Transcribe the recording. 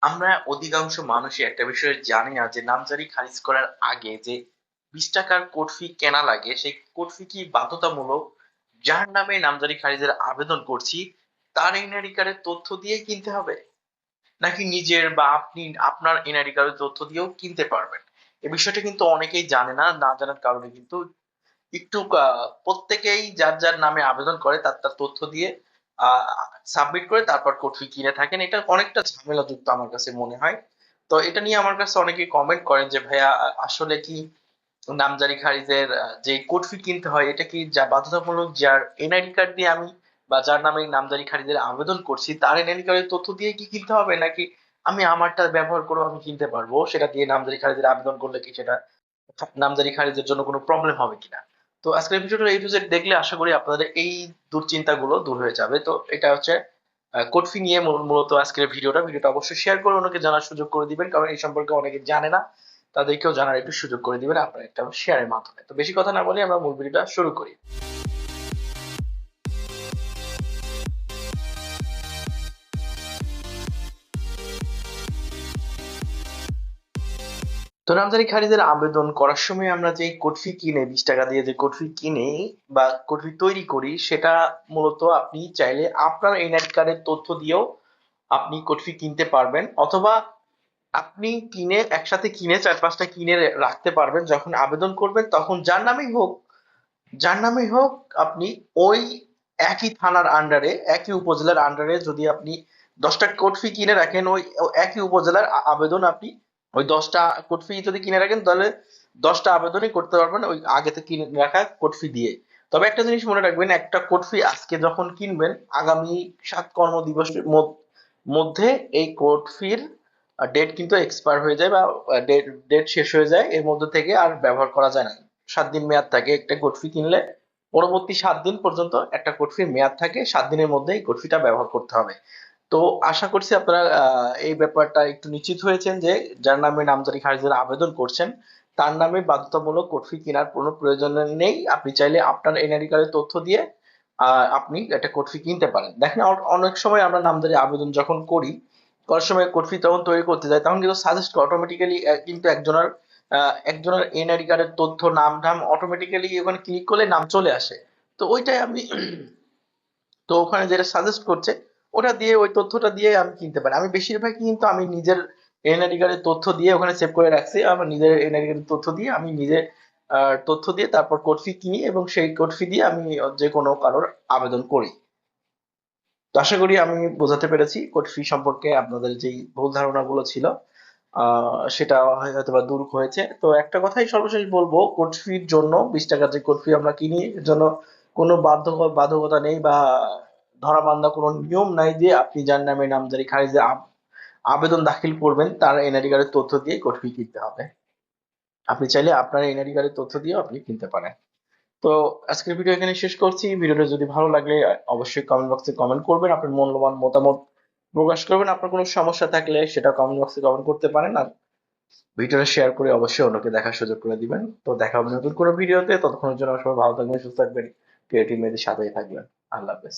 আমরা অধিকাংশ মানুষই একটা বিষয় জানি না যে নামজারি খারিজ করার আগে যে ৳20 কোর্ট ফি কেনা লাগে সেই কোর্ট ফি কি বাধ্যতামূলক? যার নামে নামজারি খারিজের আবেদন করছি তার এনআইডি কার্ডের তথ্য দিয়েই কিনতে হবে? নাকি নিজের বা আপনি আপনার এনআইডি কার্ডের তথ্য দিয়েও কিনতে পারবেন? এই বিষয়টা কিন্তু অনেকেই জানে না। না জানার কারণে কিন্তু একটু প্রত্যেকেই যার নামে আবেদন করে তার তথ্য দিয়ে আ সাবমিট করে তারপর কোড ফি কিনে থাকেন। এটা অনেকটা ঝামেলাযুক্ত আমার কাছে মনে হয়। তো এটা নিয়ে আমার কাছে অনেকেই কমেন্ট করেন যে, "ভাইয়া আসলে কি নামজারি খারিজের যে কোড ফি কিনতে হয় এটা কি বাধ্যতামূলক যার এনআইডি কার্ড দিয়ে আমি বা যার নামে এই নামজারি খারিজের আবেদন করছি তার এনআইডি কার্ডের তথ্য দিয়ে কি কিনতে হবে? নাকি আমি আমারটা ব্যবহার করেও আমি কিনতে পারবো? সেটা দিয়ে নামজারি খারিজের আবেদন করলে কি সেটা নামজারি খারিজের জন্য কোনো প্রবলেম হবে কিনা?" তো আজকের ভিডিওটা A to Z দেখলে আশা করি আপনাদের এই দুশ্চিন্তাগুলো দূর হয়ে যাবে। তো এটা হচ্ছে কোড ফি নিয়ে মূলত আজকের ভিডিওটা অবশ্যই শেয়ার করে অন্যকে জানার সুযোগ করে দিবেন। কারণ এই সম্পর্কে অনেকে জানে না। তাদেরকেও জানার একটু সুযোগ করে দিবেন আপনার একটা শেয়ারের মাধ্যমে। তো বেশি কথা না বলে আমরা মূল ভিডিওটা শুরু করি। তো নামজারি খারিজের আবেদন করার সময় আমরা যে কোড ফি কিনে ৳20 দিয়ে যে কোড ফি কিনে বা কোড ফি তৈরি করি সেটা মূলত আপনি চাইলে আপনার এনআইডি কার্ডের তথ্য দিয়েও আপনি কোড ফি কিনতে পারবেন অথবা আপনি কিনে একসাথে কিনে ৪-৫ টা কিনে রাখতে পারবেন। যখন আবেদন করবেন তখন যার নামেই হোক আপনি ওই একই থানার আন্ডারে, একই উপজেলার আন্ডারে যদি আপনি ১০ টা কোড ফি কিনে রাখেন, ওই একই উপজেলার আবেদন আপনি ওই ১০ টা কোড ফি যদি কিনে রাখেন তাহলে ১০ টা আবেদনই করতে পারবেন ওই আগে থেকে কিনে রাখা কোড ফি দিয়ে। তবে একটা জিনিস মনে রাখবেন, একটা কোড ফি আজকে যখন কিনবেন আগামী ৭ কর্মদিবসের মধ্যে এই কোড ফির ডেট কিন্তু এক্সপায়ার হয়ে যায় বা ডেট শেষ হয়ে যায়। এর মধ্যে থেকে আর ব্যবহার করা যায় না। ৭ দিন মেয়াদ থাকে একটা কোড ফি কিনলে। পরবর্তী ৭ দিন পর্যন্ত একটা কোড ফির মেয়াদ থাকে। ৭ দিনের মধ্যে এই কোড ফিটা ব্যবহার করতে হবে। তো আশা করছি আপনারা এই ব্যাপারটা একটু নিশ্চিত হয়েছেন যে যার নামে নামজারি খারিজের আবেদন করছেন তার নামে বাধ্যতামূলক কোড ফি কেনার কোনো প্রয়োজন নেই। আপনি চাইলে আপনার এনআইডি কার্ডের তথ্য দিয়ে আপনি একটা কোড ফি কিনতে পারেন। দেখেন অনেক সময় আমরা নামজারি আবেদন যখন করার সময় কোড ফি তখন তৈরি করতে যাই তখন কিন্তু সাজেস্ট করে অটোমেটিক্যালি কিন্তু একজনের এনআইডি কার্ডের তথ্য নাম-ধাম অটোমেটিক্যালি ওখানে ক্লিক করলে নাম চলে আসে। তো ওইটাই আমি তো ওখানে যেটা সাজেস্ট করছে ওটা দিয়ে ওই তথ্যটা দিয়ে আমি কিনতে পারি। আমি বেশিরভাগ কিন্তু আমি নিজের এনআইডি কার্ডের তথ্য দিয়ে ওখানে সেভ করে রাখছি। আমার নিজের এনআইডি কার্ডের তথ্য দিয়ে আমি নিজে তথ্য দিয়ে তারপর কোড ফি কিনি এবং সেই কোড ফি দিয়ে আমি যে কোনো কারোর আবেদন করি। তো আশা করি আমি বোঝাতে পেরেছি কোড ফি সম্পর্কে আপনাদের যেই ভুল ধারণাগুলো ছিল সেটা হয়তোবা দূর হয়েছে। তো একটা কথাই সর্বশেষ বলবো, কোড ফির জন্য ৳20 যে কোড ফি আমরা কিনি এর জন্য কোনো বাধ্যকতা নেই বা ধরাবান্ধা কোনো নিয়ম নাই যে আপনি যার নামে নামজারি খারিজে আবেদন দাখিল করবেন তার এনআইডি কার্ডের তথ্য দিয়ে কোড ফি কিনতে হবে। আপনি চাইলে আপনার এনআইডি কার্ডের তথ্য দিয়েও আপনি কিনতে পারেন। তো আজকের ভিডিও এখানে শেষ করছি। ভিডিওটা যদি ভালো লাগলে অবশ্যই কমেন্ট বক্সে কমেন্ট করবেন। আপনার মূল্যবান মতামত প্রকাশ করবেন। আপনার কোনো সমস্যা থাকলে সেটা কমেন্ট বক্সে কমেন্ট করতে পারেন। আর ভিডিওটা শেয়ার করে অবশ্যই অন্যকে দেখার সুযোগ করে দিবেন। তো দেখা হবে নতুন কোনো ভিডিওতে। ততক্ষণের জন্য সবাই ভালো থাকবেন, সুস্থ থাকবেন। ক্রিয়েটিভ মেয়েদের সাথেই থাকবেন। আল্লাহ হাফেজ।